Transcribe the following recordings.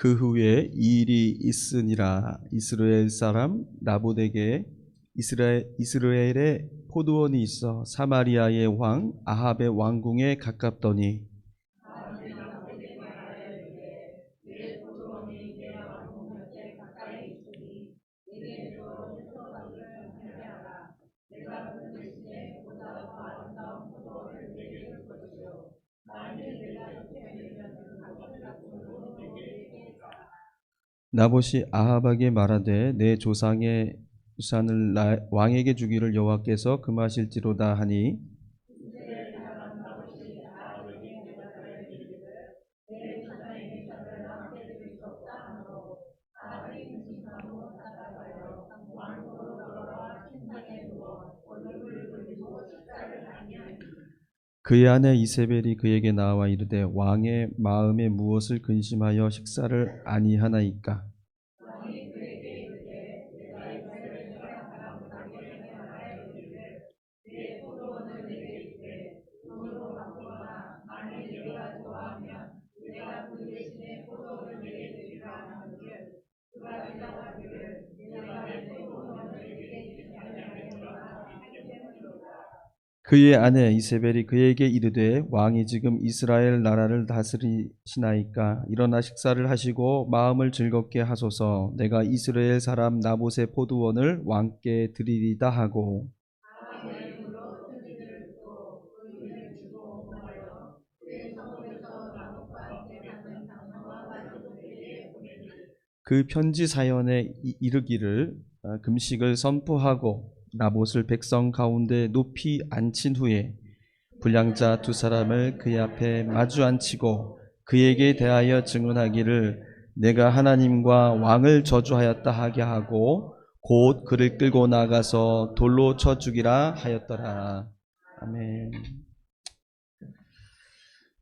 그 후에 이 일이 있으니라. 이스라엘 사람 나봇에게 이스라엘의 포도원이 있어 사마리아의 왕 아합의 왕궁에 가깝더니 나봇이 아합에게 말하되 내 조상의 유산을 왕에게 주기를 여호와께서 금하실지로다 하니 그의 아내 이세벨이 그에게 나와 이르되 왕의 마음에 무엇을 근심하여 식사를 아니하나이까. 그의 아내 이세벨이 그에게 이르되 왕이 지금 이스라엘 나라를 다스리시나이까. 일어나 식사를 하시고 마음을 즐겁게 하소서. 내가 이스라엘 사람 나봇의 포도원을 왕께 드리리다 하고 그 편지 사연에 이르기를 금식을 선포하고 나봇을 백성 가운데 높이 앉힌 후에 불량자 두 사람을 그의 앞에 마주 앉히고 그에게 대하여 증언하기를 내가 하나님과 왕을 저주하였다 하게 하고 곧 그를 끌고 나가서 돌로 쳐 죽이라 하였더라. 아멘.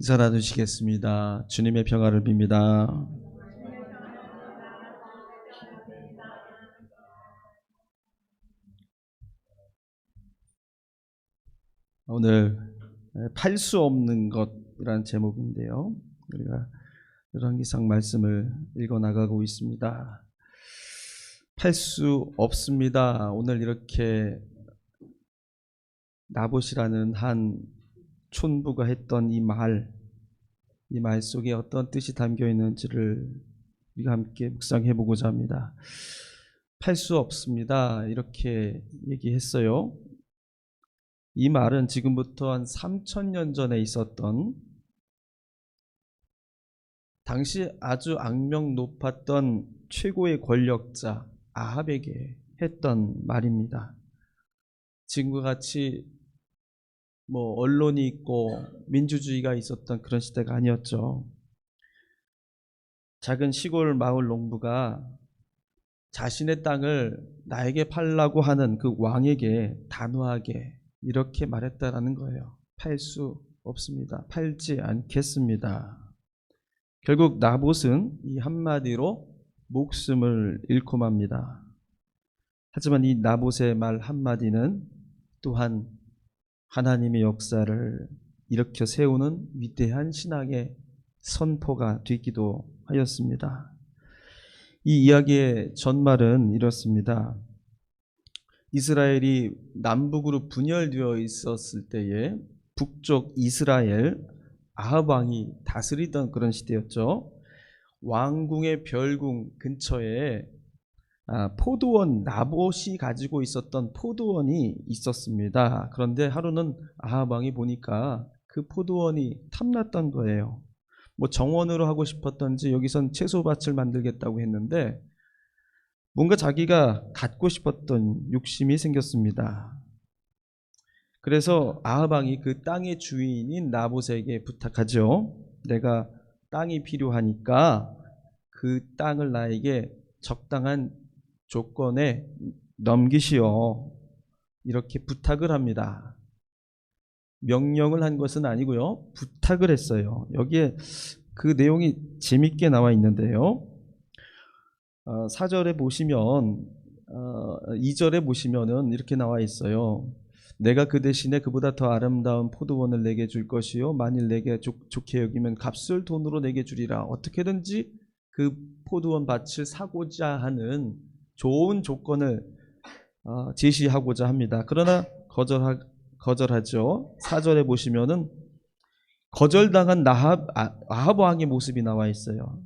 인사 나누시겠습니다. 주님의 평화를 빕니다. 오늘 팔 수 없는 것이라는 제목인데요. 우리가 열왕기상 말씀을 읽어 나가고 있습니다. 팔 수 없습니다. 오늘 이렇게 나봇이라는 한 촌부가 했던 이 말 속에 어떤 뜻이 담겨 있는지를 우리가 함께 묵상해 보고자 합니다. 팔 수 없습니다. 이렇게 얘기했어요. 이 말은 지금부터 한 3000년 전에 있었던 당시 아주 악명 높았던 최고의 권력자 아합에게 했던 말입니다. 지금과 같이 언론이 있고 민주주의가 있었던 그런 시대가 아니었죠. 작은 시골 마을 농부가 자신의 땅을 나에게 팔라고 하는 그 왕에게 단호하게 이렇게 말했다라는 거예요. 팔 수 없습니다. 팔지 않겠습니다. 결국 나봇은 이 한마디로 목숨을 잃고 맙니다. 하지만 이 나봇의 말 한마디는 또한 하나님의 역사를 일으켜 세우는 위대한 신앙의 선포가 되기도 하였습니다. 이 이야기의 전말은 이렇습니다. 이스라엘이 남북으로 분열되어 있었을 때에 북쪽 이스라엘 아합 왕이 다스리던 그런 시대였죠. 왕궁의 별궁 근처에 포도원, 나봇이 가지고 있었던 포도원이 있었습니다. 그런데 하루는 아합 왕이 보니까 그 포도원이 탐났던 거예요. 정원으로 하고 싶었던지 여기선 채소밭을 만들겠다고 했는데 뭔가 자기가 갖고 싶었던 욕심이 생겼습니다. 그래서 아합 왕이 그 땅의 주인인 나봇에게 부탁하죠. 내가 땅이 필요하니까 그 땅을 나에게 적당한 조건에 넘기시오. 이렇게 부탁을 합니다. 명령을 한 것은 아니고요. 부탁을 했어요. 여기에 그 내용이 재밌게 나와 있는데요. 4절에 보시면 2절에 보시면은 이렇게 나와 있어요. 내가 그 대신에 그보다 더 아름다운 포도원을 내게 줄 것이요 만일 내게 좋게 여기면 값을 돈으로 내게 주리라. 어떻게든지 그 포도원 밭을 사고자 하는 좋은 조건을 제시하고자 합니다. 그러나 거절하죠. 4절에 보시면은 거절당한 아합 왕의 모습이 나와 있어요.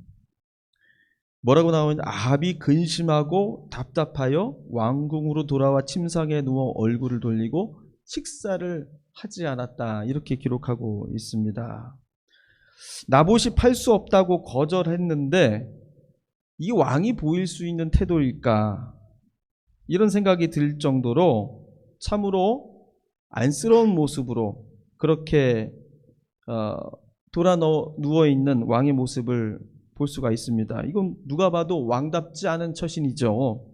뭐라고 나오냐? 아합이 근심하고 답답하여 왕궁으로 돌아와 침상에 누워 얼굴을 돌리고 식사를 하지 않았다. 이렇게 기록하고 있습니다. 나봇이 팔 수 없다고 거절했는데 이 왕이 보일 수 있는 태도일까? 이런 생각이 들 정도로 참으로 안쓰러운 모습으로 그렇게 돌아 누워있는 왕의 모습을 볼 수가 있습니다. 이건 누가 봐도 왕답지 않은 처신이죠.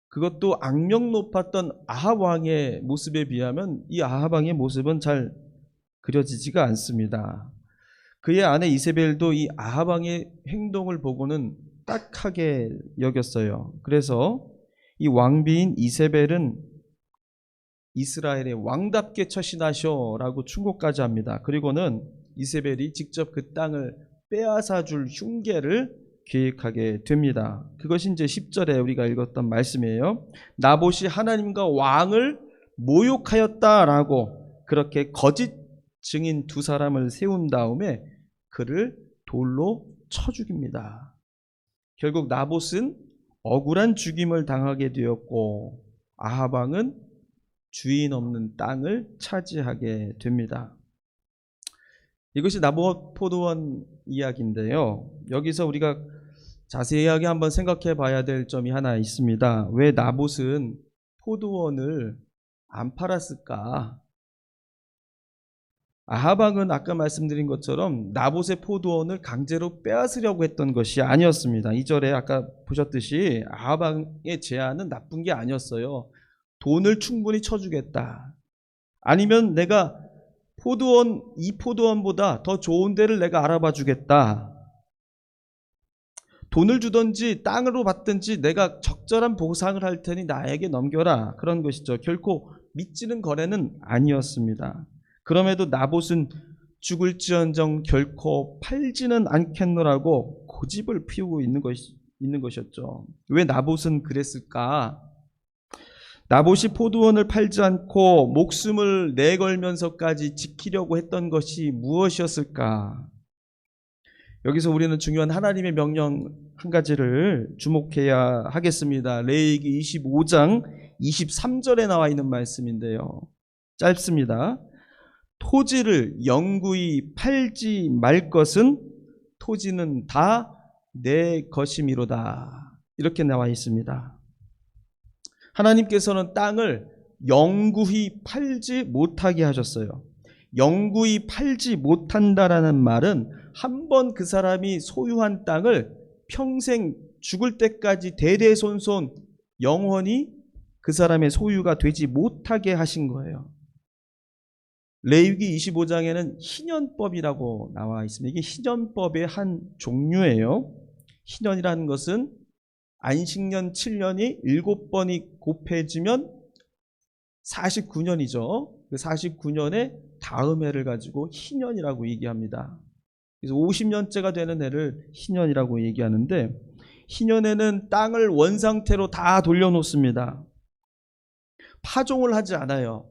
그것도 악명 높았던 아합 왕의 모습에 비하면 이 아합 왕의 모습은 잘 그려지지가 않습니다. 그의 아내 이세벨도 이 아합 왕의 행동을 보고는 딱하게 여겼어요. 그래서 이 왕비인 이세벨은 이스라엘의 왕답게 처신하셔라고 충고까지 합니다. 그리고는 이세벨이 직접 그 땅을 빼앗아 줄 흉계를 계획하게 됩니다. 그것이 이제 10절에 우리가 읽었던 말씀이에요. 나봇이 하나님과 왕을 모욕하였다라고 그렇게 거짓 증인 두 사람을 세운 다음에 그를 돌로 쳐 죽입니다. 결국 나봇은 억울한 죽임을 당하게 되었고 아합 왕은 주인 없는 땅을 차지하게 됩니다. 이것이 나봇 포도원 이야기인데요. 여기서 우리가 자세하게 한번 생각해 봐야 될 점이 하나 있습니다. 왜 나봇은 포도원을 안 팔았을까? 아합 왕은 아까 말씀드린 것처럼 나봇의 포도원을 강제로 빼앗으려고 했던 것이 아니었습니다. 2절에 아까 보셨듯이 아합 왕의 제안은 나쁜 게 아니었어요. 돈을 충분히 쳐주겠다. 아니면 내가 이 포도원보다 더 좋은 데를 내가 알아봐 주겠다. 돈을 주든지 땅으로 받든지 내가 적절한 보상을 할 테니 나에게 넘겨라. 그런 것이죠. 결코 믿지는 거래는 아니었습니다. 그럼에도 나봇은 죽을지언정 결코 팔지는 않겠노라고 고집을 피우고 있는 것이었죠. 왜 나봇은 그랬을까? 나봇이 포도원을 팔지 않고 목숨을 내걸면서까지 지키려고 했던 것이 무엇이었을까? 여기서 우리는 중요한 하나님의 명령 한 가지를 주목해야 하겠습니다. 레위기 25장 23절에 나와 있는 말씀인데요. 짧습니다. 토지를 영구히 팔지 말 것은 토지는 다 내 것임이로다. 이렇게 나와 있습니다. 하나님께서는 땅을 영구히 팔지 못하게 하셨어요. 영구히 팔지 못한다라는 말은 한 번 그 사람이 소유한 땅을 평생 죽을 때까지 대대손손 영원히 그 사람의 소유가 되지 못하게 하신 거예요. 레위기 25장에는 희년법이라고 나와 있습니다. 이게 희년법의 한 종류예요. 희년이라는 것은 안식년 7년이 7번이 곱해지면 49년이죠. 그 49년의 다음 해를 가지고 희년이라고 얘기합니다. 그래서 50년째가 되는 해를 희년이라고 얘기하는데 희년에는 땅을 원상태로 다 돌려놓습니다. 파종을 하지 않아요.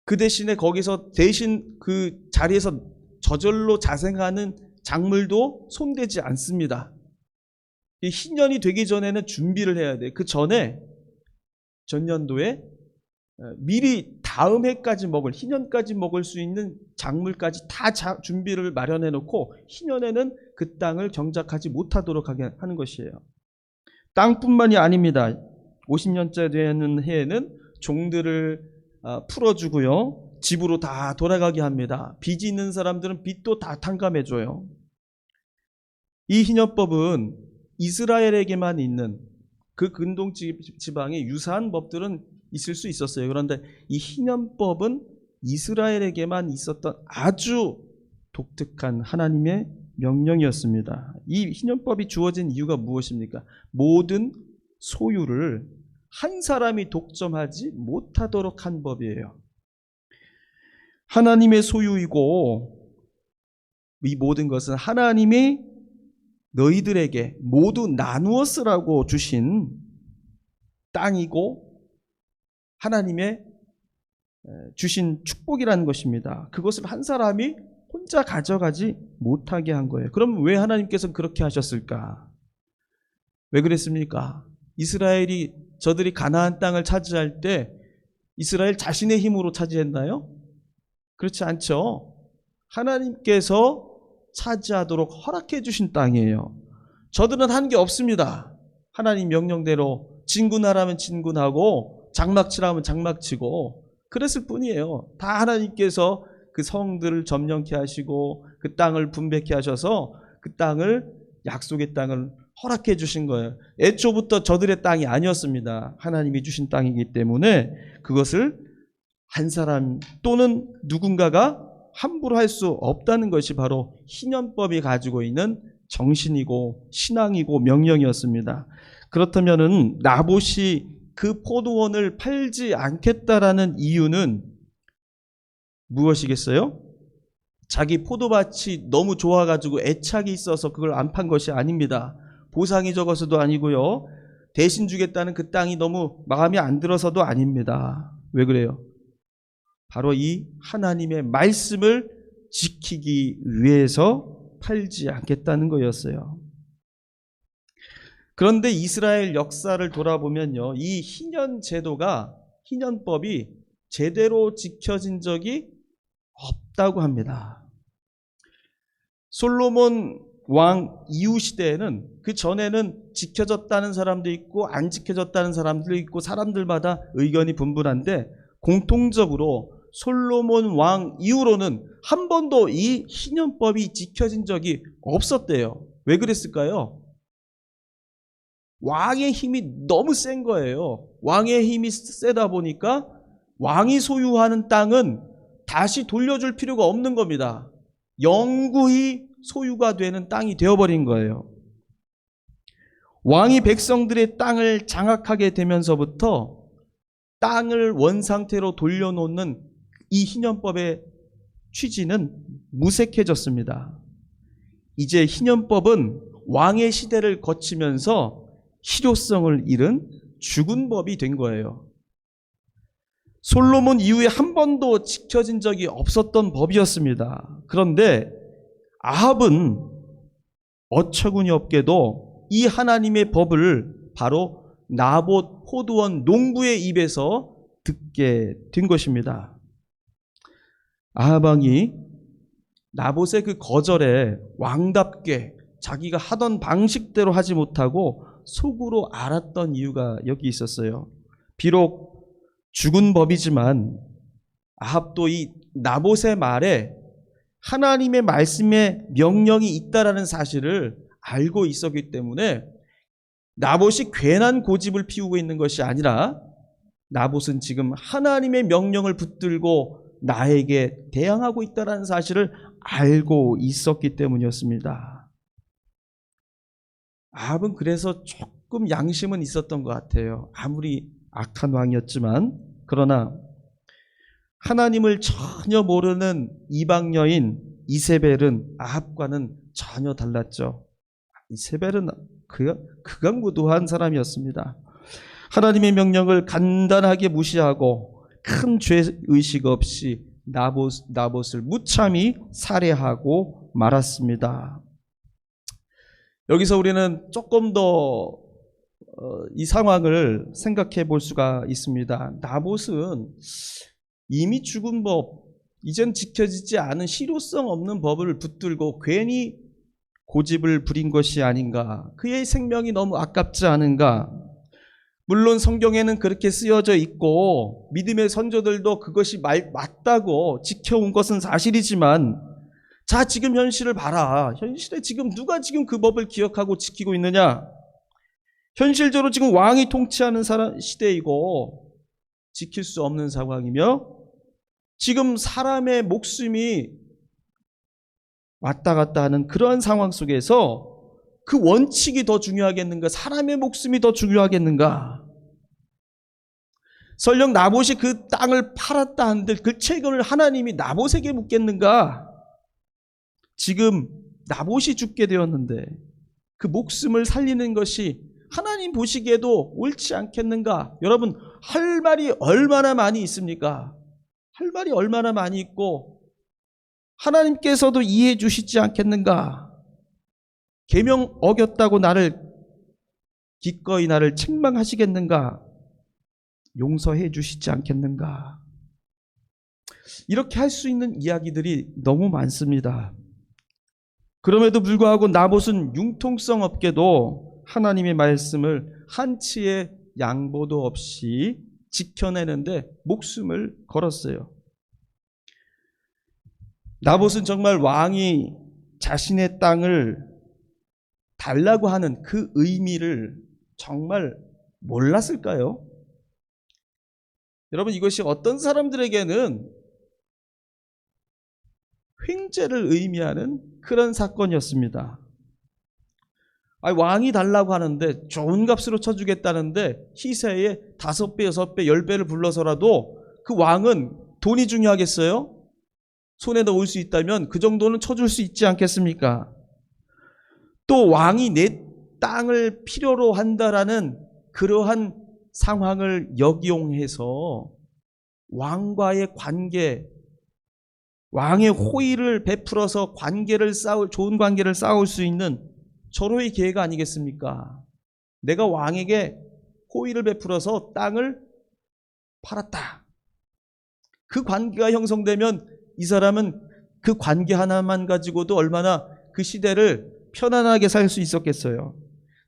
그 대신에 거기서 대신 그 자리에서 저절로 자생하는 작물도 손대지 않습니다. 이 희년이 되기 전에는 준비를 해야 돼. 그 전에 전년도에 미리 다음 해까지 희년까지 먹을 수 있는 작물까지 다 준비를 마련해 놓고 희년에는 그 땅을 경작하지 못하도록 하게 하는 것이에요. 땅뿐만이 아닙니다. 50년째 되는 해에는 종들을 풀어주고요. 집으로 다 돌아가게 합니다. 빚이 있는 사람들은 빚도 다 탕감해줘요. 이 희년법은 이스라엘에게만 있는 그 근동 지방의 유사한 법들은 있을 수 있었어요. 그런데 이 희년법은 이스라엘에게만 있었던 아주 독특한 하나님의 명령이었습니다. 이 희년법이 주어진 이유가 무엇입니까? 모든 소유를 한 사람이 독점하지 못하도록 한 법이에요. 하나님의 소유이고 이 모든 것은 하나님이 너희들에게 모두 나누어 쓰라고 주신 땅이고 하나님의 주신 축복이라는 것입니다. 그것을 한 사람이 혼자 가져가지 못하게 한 거예요. 그럼 왜 하나님께서는 그렇게 하셨을까? 왜 그랬습니까? 이스라엘이 저들이 가나안 땅을 차지할 때 이스라엘 자신의 힘으로 차지했나요? 그렇지 않죠. 하나님께서 차지하도록 허락해 주신 땅이에요. 저들은 한 게 없습니다. 하나님 명령대로 진군하라면 진군하고 장막치라면 장막치고 그랬을 뿐이에요. 다 하나님께서 그 성들을 점령케 하시고 그 땅을 분배케 하셔서 그 땅을 약속의 땅을 허락해 주신 거예요. 애초부터 저들의 땅이 아니었습니다. 하나님이 주신 땅이기 때문에 그것을 한 사람 또는 누군가가 함부로 할 수 없다는 것이 바로 희년법이 가지고 있는 정신이고 신앙이고 명령이었습니다. 그렇다면은 나봇이 그 포도원을 팔지 않겠다라는 이유는 무엇이겠어요? 자기 포도밭이 너무 좋아가지고 애착이 있어서 그걸 안 판 것이 아닙니다. 보상이 적어서도 아니고요. 대신 주겠다는 그 땅이 너무 마음에 안 들어서도 아닙니다. 왜 그래요? 바로 이 하나님의 말씀을 지키기 위해서 팔지 않겠다는 거였어요. 그런데 이스라엘 역사를 돌아보면요, 이 희년 제도가, 희년법이 제대로 지켜진 적이 없다고 합니다. 솔로몬 왕 이후 시대에는 그 전에는 지켜졌다는 사람도 있고 안 지켜졌다는 사람도 있고 사람들마다 의견이 분분한데 공통적으로 솔로몬 왕 이후로는 한 번도 이 희년법이 지켜진 적이 없었대요. 왜 그랬을까요? 왕의 힘이 너무 센 거예요. 왕의 힘이 세다 보니까 왕이 소유하는 땅은 다시 돌려줄 필요가 없는 겁니다. 영구히 소유가 되는 땅이 되어버린 거예요. 왕이 백성들의 땅을 장악하게 되면서부터 땅을 원상태로 돌려놓는 이 희년법의 취지는 무색해졌습니다. 이제 희년법은 왕의 시대를 거치면서 실효성을 잃은 죽은 법이 된 거예요. 솔로몬 이후에 한 번도 지켜진 적이 없었던 법이었습니다. 그런데 아합은 어처구니 없게도 이 하나님의 법을 바로 나봇 포도원 농부의 입에서 듣게 된 것입니다. 아합 왕이 나봇의 그 거절에 왕답게 자기가 하던 방식대로 하지 못하고 속으로 알았던 이유가 여기 있었어요. 비록 죽은 법이지만 아합도 이 나봇의 말에 하나님의 말씀에 명령이 있다라는 사실을 알고 있었기 때문에 나봇이 괜한 고집을 피우고 있는 것이 아니라 나봇은 지금 하나님의 명령을 붙들고 나에게 대항하고 있다라는 사실을 알고 있었기 때문이었습니다. 아합은 그래서 조금 양심은 있었던 것 같아요. 아무리 악한 왕이었지만. 그러나 하나님을 전혀 모르는 이방 여인 이세벨은 아합과는 전혀 달랐죠. 이세벨은 극악무도한 사람이었습니다. 하나님의 명령을 간단하게 무시하고 큰 죄의식 없이 나봇을 무참히 살해하고 말았습니다. 여기서 우리는 조금 더 이 상황을 생각해 볼 수가 있습니다. 나봇은 이미 죽은 법, 이젠 지켜지지 않은 실효성 없는 법을 붙들고 괜히 고집을 부린 것이 아닌가. 그의 생명이 너무 아깝지 않은가. 물론 성경에는 그렇게 쓰여져 있고 믿음의 선조들도 그것이 맞다고 지켜온 것은 사실이지만 자, 지금 현실을 봐라. 현실에 지금 누가 지금 그 법을 기억하고 지키고 있느냐? 현실적으로 지금 왕이 통치하는 시대이고 지킬 수 없는 상황이며 지금 사람의 목숨이 왔다 갔다 하는 그러한 상황 속에서 그 원칙이 더 중요하겠는가? 사람의 목숨이 더 중요하겠는가? 설령 나봇이 그 땅을 팔았다 한들 그 책임을 하나님이 나봇에게 묻겠는가? 지금 나봇이 죽게 되었는데 그 목숨을 살리는 것이 하나님 보시기에도 옳지 않겠는가? 여러분, 할 말이 얼마나 많이 있습니까? 할 말이 얼마나 많이 있고 하나님께서도 이해해 주시지 않겠는가? 계명 어겼다고 기꺼이 나를 책망하시겠는가? 용서해 주시지 않겠는가? 이렇게 할 수 있는 이야기들이 너무 많습니다. 그럼에도 불구하고 나봇은 융통성 없게도 하나님의 말씀을 한치의 양보도 없이 지켜내는데 목숨을 걸었어요. 나봇은 정말 왕이 자신의 땅을 달라고 하는 그 의미를 정말 몰랐을까요? 여러분, 이것이 어떤 사람들에게는 횡재를 의미하는 그런 사건이었습니다. 왕이 달라고 하는데 좋은 값으로 쳐주겠다는데 희세에 5배, 6배, 10배를 불러서라도 그 왕은 돈이 중요하겠어요? 손에 넣을 수 있다면 그 정도는 쳐줄 수 있지 않겠습니까? 또 왕이 내 땅을 필요로 한다라는 그러한 상황을 역이용해서 왕과의 관계, 왕의 호의를 베풀어서 좋은 관계를 쌓을 수 있는 절호의 기회가 아니겠습니까? 내가 왕에게 호의를 베풀어서 땅을 팔았다. 그 관계가 형성되면 이 사람은 그 관계 하나만 가지고도 얼마나 그 시대를 편안하게 살 수 있었겠어요.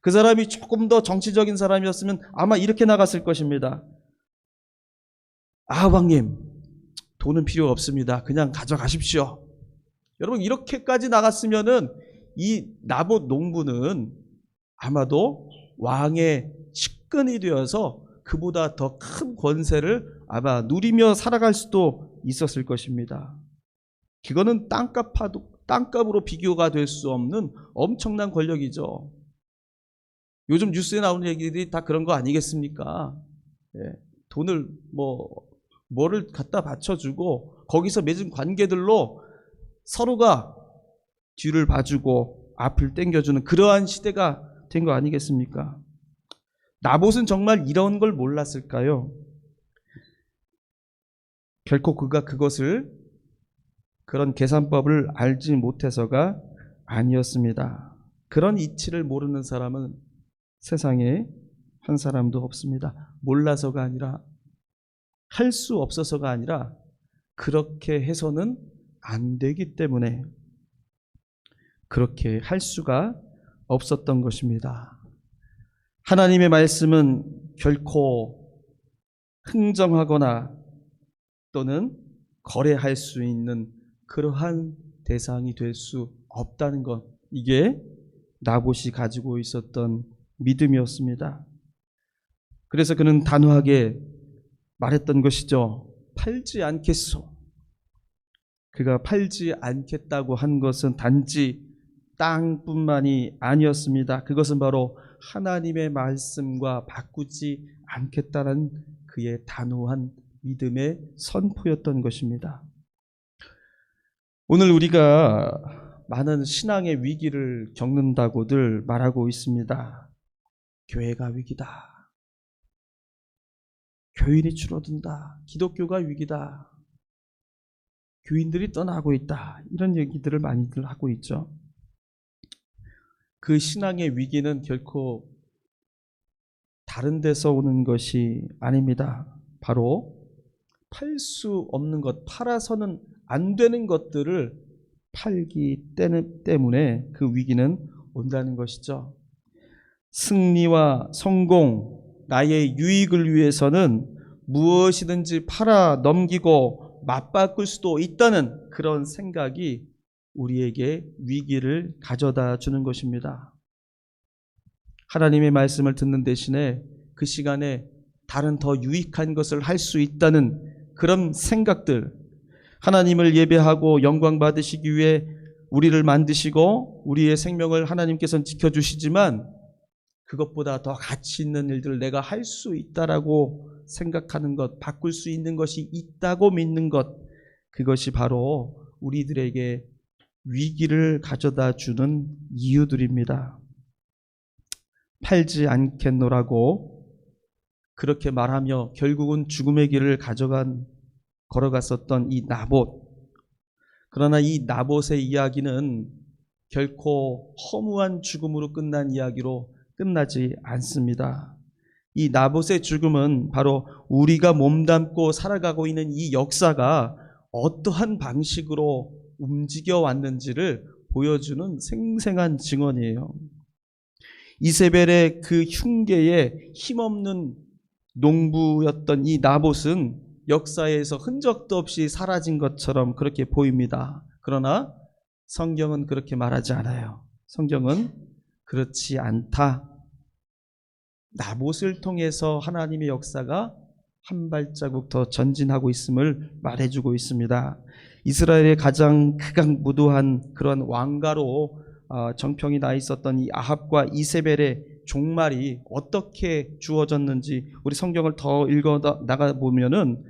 그 사람이 조금 더 정치적인 사람이었으면 아마 이렇게 나갔을 것입니다. 왕님, 돈은 필요 없습니다. 그냥 가져가십시오. 여러분, 이렇게까지 나갔으면은 이 나봇 농부는 아마도 왕의 측근이 되어서 그보다 더 큰 권세를 아마 누리며 살아갈 수도 있었을 것입니다. 그거는 땅값으로 비교가 될 수 없는 엄청난 권력이죠. 요즘 뉴스에 나오는 얘기들이 다 그런 거 아니겠습니까? 돈을 뭐를 갖다 바쳐주고 거기서 맺은 관계들로 서로가 뒤를 봐주고 앞을 당겨주는 그러한 시대가 된 거 아니겠습니까? 나봇은 정말 이런 걸 몰랐을까요? 결코 그가 그런 계산법을 알지 못해서가 아니었습니다. 그런 이치를 모르는 사람은 세상에 한 사람도 없습니다. 몰라서가 아니라, 할 수 없어서가 아니라 그렇게 해서는 안 되기 때문에 그렇게 할 수가 없었던 것입니다. 하나님의 말씀은 결코 흥정하거나 또는 거래할 수 있는 그러한 대상이 될 수 없다는 것, 이게 나봇이 가지고 있었던 믿음이었습니다. 그래서 그는 단호하게 말했던 것이죠. 팔지 않겠소. 그가 팔지 않겠다고 한 것은 단지 땅뿐만이 아니었습니다. 그것은 바로 하나님의 말씀과 바꾸지 않겠다는 그의 단호한 믿음의 선포였던 것입니다. 오늘 우리가 많은 신앙의 위기를 겪는다고들 말하고 있습니다. 교회가 위기다. 교인이 줄어든다. 기독교가 위기다. 교인들이 떠나고 있다. 이런 얘기들을 많이들 하고 있죠. 그 신앙의 위기는 결코 다른 데서 오는 것이 아닙니다. 바로 팔 수 없는 것, 팔아서는 안 되는 것들을 팔기 때문에 그 위기는 온다는 것이죠. 승리와 성공, 나의 유익을 위해서는 무엇이든지 팔아 넘기고 맞바꿀 수도 있다는 그런 생각이 우리에게 위기를 가져다 주는 것입니다. 하나님의 말씀을 듣는 대신에 그 시간에 다른 더 유익한 것을 할 수 있다는 그런 생각들, 하나님을 예배하고 영광 받으시기 위해 우리를 만드시고 우리의 생명을 하나님께서는 지켜주시지만 그것보다 더 가치 있는 일들을 내가 할 수 있다라고 생각하는 것, 바꿀 수 있는 것이 있다고 믿는 것, 그것이 바로 우리들에게 위기를 가져다 주는 이유들입니다. 팔지 않겠노라고 그렇게 말하며 결국은 죽음의 길을 걸어갔었던 이 나봇. 그러나 이 나봇의 이야기는 결코 허무한 죽음으로 끝난 이야기로 끝나지 않습니다. 이 나봇의 죽음은 바로 우리가 몸담고 살아가고 있는 이 역사가 어떠한 방식으로 움직여 왔는지를 보여주는 생생한 증언이에요. 이세벨의 그 흉계에 힘없는 농부였던 이 나봇은 역사에서 흔적도 없이 사라진 것처럼 그렇게 보입니다. 그러나 성경은 그렇게 말하지 않아요. 성경은 그렇지 않다. 나봇을 통해서 하나님의 역사가 한 발자국 더 전진하고 있음을 말해주고 있습니다. 이스라엘의 가장 극악무도한 그런 왕가로 정평이 나 있었던 이 아합과 이세벨의 종말이 어떻게 주어졌는지 우리 성경을 더 읽어 나가 보면은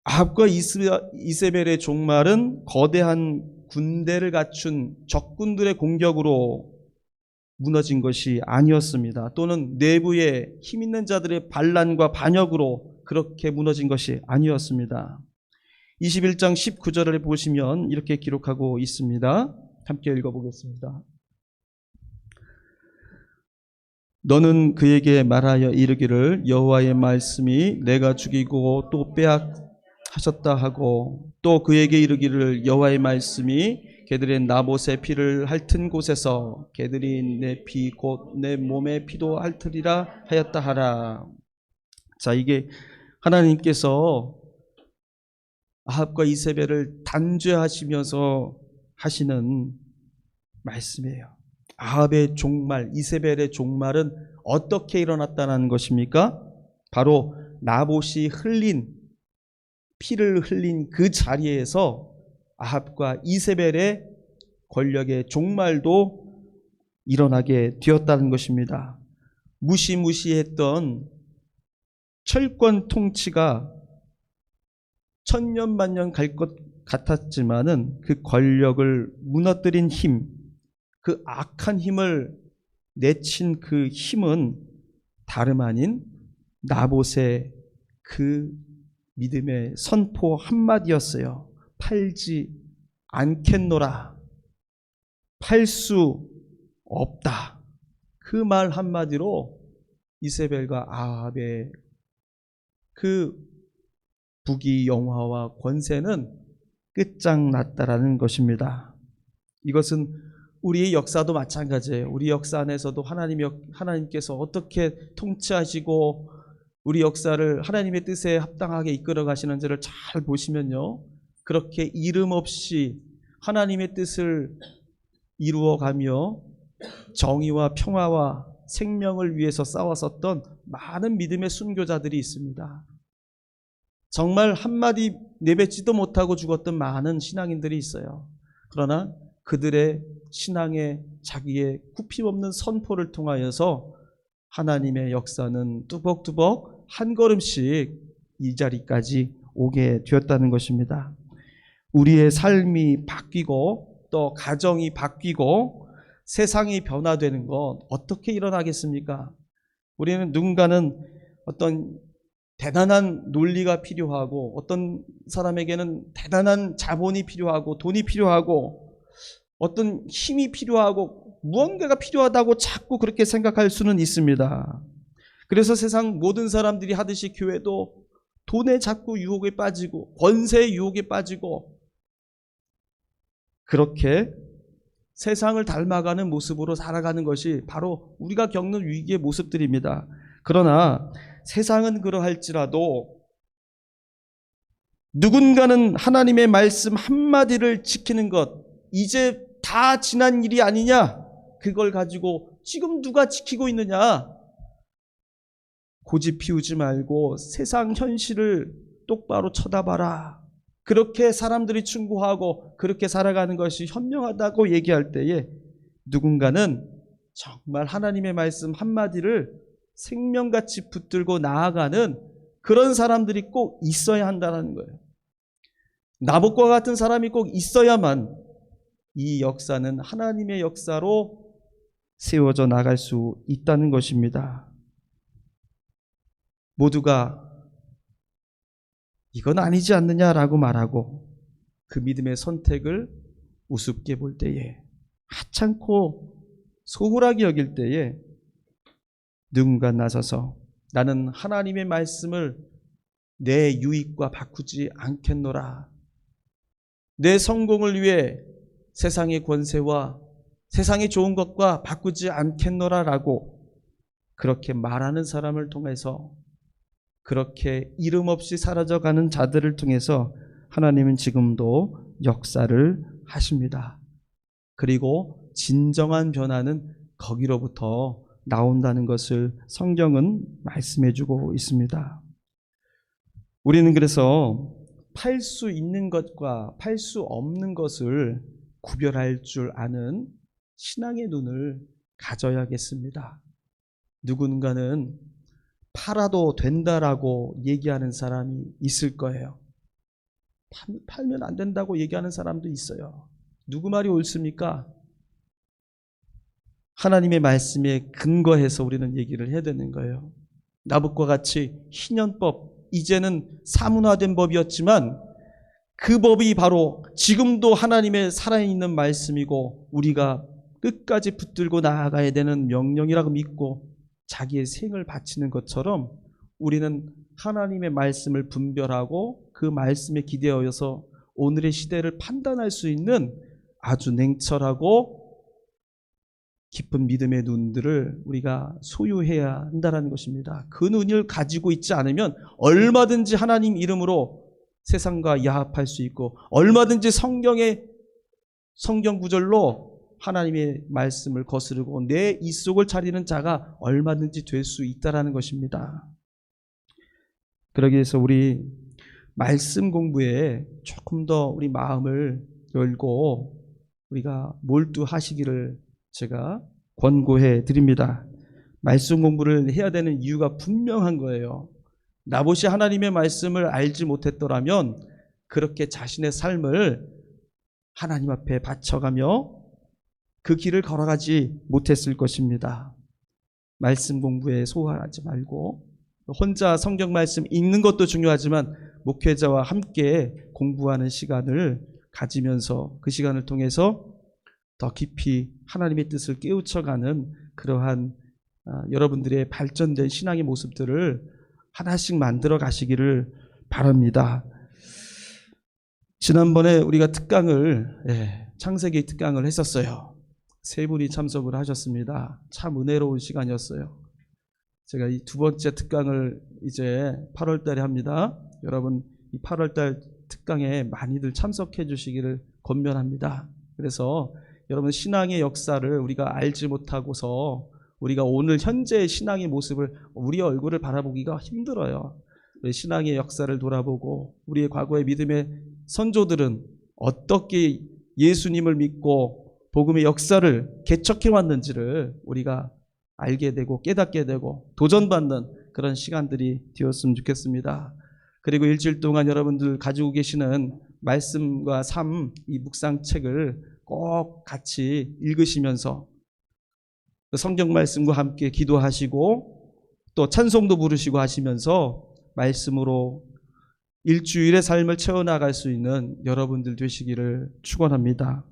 아합과 이세벨의 종말은 거대한 군대를 갖춘 적군들의 공격으로 무너진 것이 아니었습니다. 또는 내부의 힘 있는 자들의 반란과 반역으로 그렇게 무너진 것이 아니었습니다. 21장 19절을 보시면 이렇게 기록하고 있습니다. 함께 읽어보겠습니다. 너는 그에게 말하여 이르기를 여호와의 말씀이 내가 죽이고 또 빼앗하셨다 하고 또 그에게 이르기를 여호와의 말씀이 개들의 나봇의 피를 핥은 곳에서 개들이 내 피 곧 내 몸의 피도 핥으리라 하였다 하라. 자, 이게 하나님께서 아합과 이세벨을 단죄하시면서 하시는 말씀이에요. 아합의 종말, 이세벨의 종말은 어떻게 일어났다는 것입니까? 바로 나봇이 피를 흘린 그 자리에서 아합과 이세벨의 권력의 종말도 일어나게 되었다는 것입니다. 무시무시했던 철권 통치가 천년만년 갈 것 같았지만은 그 권력을 무너뜨린 힘, 그 악한 힘을 내친 그 힘은 다름 아닌 나봇의 그 믿음의 선포 한마디였어요. 팔지 않겠노라. 팔 수 없다. 그 말 한마디로 이세벨과 아합의 그 부귀영화와 권세는 끝장났다라는 것입니다. 이것은 우리의 역사도 마찬가지예요. 우리 역사 안에서도 하나님께서 어떻게 통치하시고 우리 역사를 하나님의 뜻에 합당하게 이끌어 가시는지를 잘 보시면요, 그렇게 이름 없이 하나님의 뜻을 이루어가며 정의와 평화와 생명을 위해서 싸웠었던 많은 믿음의 순교자들이 있습니다. 정말 한마디 내뱉지도 못하고 죽었던 많은 신앙인들이 있어요. 그러나 그들의 신앙의 자기의 굽힘없는 선포를 통하여서 하나님의 역사는 뚜벅뚜벅 한 걸음씩 이 자리까지 오게 되었다는 것입니다. 우리의 삶이 바뀌고 또 가정이 바뀌고 세상이 변화되는 건 어떻게 일어나겠습니까? 우리는 누군가는 어떤 대단한 논리가 필요하고 어떤 사람에게는 대단한 자본이 필요하고 돈이 필요하고 어떤 힘이 필요하고 무언가가 필요하다고 자꾸 그렇게 생각할 수는 있습니다. 그래서 세상 모든 사람들이 하듯이 교회도 돈에 자꾸 유혹에 빠지고 권세의 유혹에 빠지고 그렇게 세상을 닮아가는 모습으로 살아가는 것이 바로 우리가 겪는 위기의 모습들입니다. 그러나 세상은 그러할지라도 누군가는 하나님의 말씀 한마디를 지키는 것, 이제 다 지난 일이 아니냐? 그걸 가지고 지금 누가 지키고 있느냐? 고집 피우지 말고 세상 현실을 똑바로 쳐다봐라. 그렇게 사람들이 충고하고 그렇게 살아가는 것이 현명하다고 얘기할 때에 누군가는 정말 하나님의 말씀 한마디를 생명같이 붙들고 나아가는 그런 사람들이 꼭 있어야 한다는 거예요. 나봇과 같은 사람이 꼭 있어야만 이 역사는 하나님의 역사로 세워져 나갈 수 있다는 것입니다. 모두가 이건 아니지 않느냐라고 말하고 그 믿음의 선택을 우습게 볼 때에, 하찮고 소홀하게 여길 때에 누군가 나서서 나는 하나님의 말씀을 내 유익과 바꾸지 않겠노라, 내 성공을 위해 세상의 권세와 세상의 좋은 것과 바꾸지 않겠노라 라고 그렇게 말하는 사람을 통해서, 그렇게 이름 없이 사라져가는 자들을 통해서 하나님은 지금도 역사를 하십니다. 그리고 진정한 변화는 거기로부터 나온다는 것을 성경은 말씀해주고 있습니다. 우리는 그래서 팔 수 있는 것과 팔 수 없는 것을 구별할 줄 아는 신앙의 눈을 가져야겠습니다. 누군가는 팔아도 된다라고 얘기하는 사람이 있을 거예요. 팔면 안 된다고 얘기하는 사람도 있어요. 누구 말이 옳습니까? 하나님의 말씀에 근거해서 우리는 얘기를 해야 되는 거예요. 나봇과 같이 희년법, 이제는 사문화된 법이었지만 그 법이 바로 지금도 하나님의 살아있는 말씀이고 우리가 끝까지 붙들고 나아가야 되는 명령이라고 믿고 자기의 생을 바치는 것처럼 우리는 하나님의 말씀을 분별하고 그 말씀에 기대어서 오늘의 시대를 판단할 수 있는 아주 냉철하고 깊은 믿음의 눈들을 우리가 소유해야 한다는 것입니다. 그 눈을 가지고 있지 않으면 얼마든지 하나님 이름으로 세상과 야합할 수 있고, 얼마든지 성경 구절로 하나님의 말씀을 거스르고 내 입속을 차리는 자가 얼마든지 될 수 있다는 것입니다. 그러기 위해서 우리 말씀 공부에 조금 더 우리 마음을 열고 우리가 몰두하시기를 제가 권고해 드립니다. 말씀 공부를 해야 되는 이유가 분명한 거예요. 나봇이 하나님의 말씀을 알지 못했더라면 그렇게 자신의 삶을 하나님 앞에 바쳐가며 그 길을 걸어가지 못했을 것입니다. 말씀 공부에 소홀하지 말고 혼자 성경 말씀 읽는 것도 중요하지만 목회자와 함께 공부하는 시간을 가지면서 그 시간을 통해서 더 깊이 하나님의 뜻을 깨우쳐가는 그러한 여러분들의 발전된 신앙의 모습들을 하나씩 만들어 가시기를 바랍니다. 지난번에 우리가 창세기 특강을 했었어요. 세 분이 참석을 하셨습니다. 참 은혜로운 시간이었어요. 제가 이 두 번째 특강을 이제 8월 달에 합니다. 여러분 이 8월 달 특강에 많이들 참석해 주시기를 권면합니다. 그래서 여러분 신앙의 역사를 우리가 알지 못하고서 우리가 오늘 현재의 신앙의 모습을 우리 얼굴을 바라보기가 힘들어요. 신앙의 역사를 돌아보고 우리의 과거의 믿음의 선조들은 어떻게 예수님을 믿고 복음의 역사를 개척해 왔는지를 우리가 알게 되고 깨닫게 되고 도전받는 그런 시간들이 되었으면 좋겠습니다. 그리고 일주일 동안 여러분들 가지고 계시는 말씀과 삶, 이 묵상책을 꼭 같이 읽으시면서 성경 말씀과 함께 기도하시고 또 찬송도 부르시고 하시면서 말씀으로 일주일의 삶을 채워나갈 수 있는 여러분들 되시기를 축원합니다.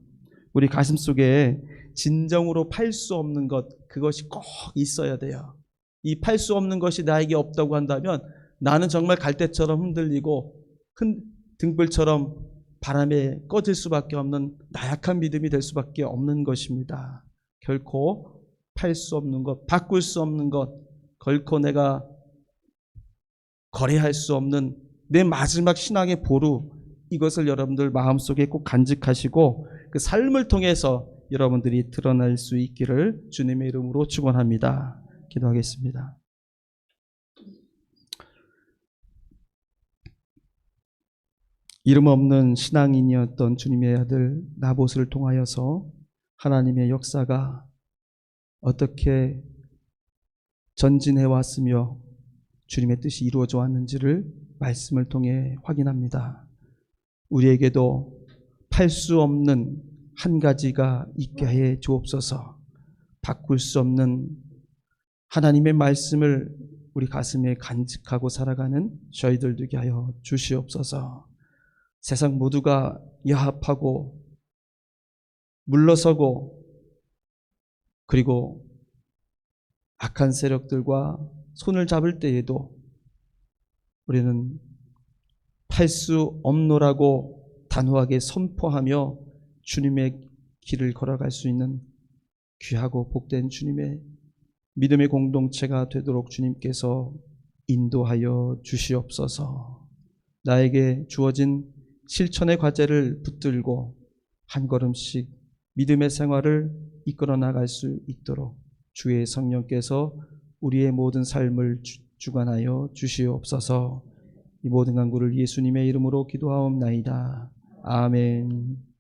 우리 가슴속에 진정으로 팔 수 없는 것, 그것이 꼭 있어야 돼요. 이 팔 수 없는 것이 나에게 없다고 한다면 나는 정말 갈대처럼 흔들리고 등불처럼 바람에 꺼질 수밖에 없는 나약한 믿음이 될 수밖에 없는 것입니다. 결코 팔 수 없는 것, 바꿀 수 없는 것, 결코 내가 거래할 수 없는 내 마지막 신앙의 보루, 이것을 여러분들 마음속에 꼭 간직하시고 그 삶을 통해서 여러분들이 드러날 수 있기를 주님의 이름으로 축원합니다. 기도하겠습니다. 이름 없는 신앙인이었던 주님의 아들 나봇을 통하여서 하나님의 역사가 어떻게 전진해 왔으며 주님의 뜻이 이루어져 왔는지를 말씀을 통해 확인합니다. 우리에게도 팔 수 없는 한 가지가 있게 해 주옵소서. 바꿀 수 없는 하나님의 말씀을 우리 가슴에 간직하고 살아가는 저희들 되게 하여 주시옵소서. 세상 모두가 야합하고 물러서고 그리고 악한 세력들과 손을 잡을 때에도 우리는 팔 수 없노라고 단호하게 선포하며 주님의 길을 걸어갈 수 있는 귀하고 복된 주님의 믿음의 공동체가 되도록 주님께서 인도하여 주시옵소서. 나에게 주어진 실천의 과제를 붙들고 한 걸음씩 믿음의 생활을 이끌어 나갈 수 있도록 주의 성령께서 우리의 모든 삶을 주관하여 주시옵소서. 이 모든 간구를 예수님의 이름으로 기도하옵나이다. 아멘.